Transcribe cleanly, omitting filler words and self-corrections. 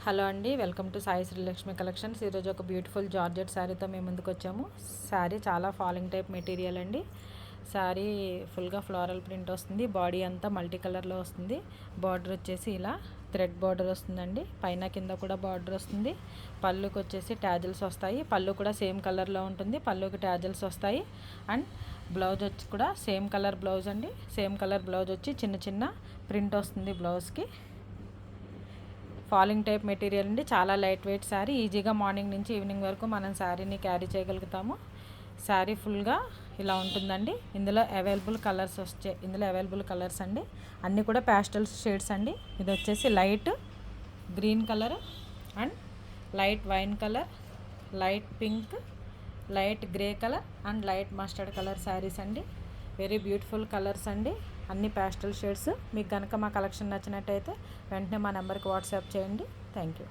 Hello అండి, welcome to Sai Srilakshmi collections. ఈరోజు ఒక బ్యూటిఫుల్ జార్జెట్ శారీతో మేము ముందుకు వచ్చాము. శారీ చాలా ఫాలింగ్ టైప్ మెటీరియల్ అండి. శారీ ఫుల్గా ఫ్లోరల్ ప్రింట్ వస్తుంది. బాడీ అంతా మల్టీ కలర్లో వస్తుంది. బార్డర్ వచ్చేసి ఇలా థ్రెడ్ బార్డర్ వస్తుందండి. పైన కింద కూడా బార్డర్ వస్తుంది. పళ్ళుకి వచ్చేసి ట్యాజిల్స్ వస్తాయి. పళ్ళు కూడా సేమ్ కలర్లో ఉంటుంది. పళ్ళుకి ట్యాజిల్స్ వస్తాయి. అండ్ బ్లౌజ్ వచ్చి కూడా సేమ్ కలర్ బ్లౌజ్ అండి. సేమ్ కలర్ బ్లౌజ్ వచ్చి చిన్న చిన్న ప్రింట్ వస్తుంది బ్లౌజ్కి. ఫాలింగ్ టైప్ మెటీరియల్ అండి. చాలా లైట్ వెయిట్ శారీ. ఈజీగా మార్నింగ్ నుంచి ఈవినింగ్ వరకు మనం శారీని క్యారీ చేయగలుగుతాము. శారీ ఫుల్గా ఇలా ఉంటుందండి. ఇందులో అవైలబుల్ కలర్స్ అండి. అన్నీ కూడా ప్యాస్టల్ షేడ్స్ అండి. ఇది వచ్చేసి light green colour and light wine colour, light pink, light grey colour and light mustard colour saris అండి. వెరీ బ్యూటిఫుల్ కలర్స్ అండి. అన్ని ప్యాస్టల్ షేడ్స్. మీకు కనుక మా కలెక్షన్ నచ్చినట్టయితే వెంటనే మా నెంబర్కి వాట్సాప్ చేయండి. Thank you.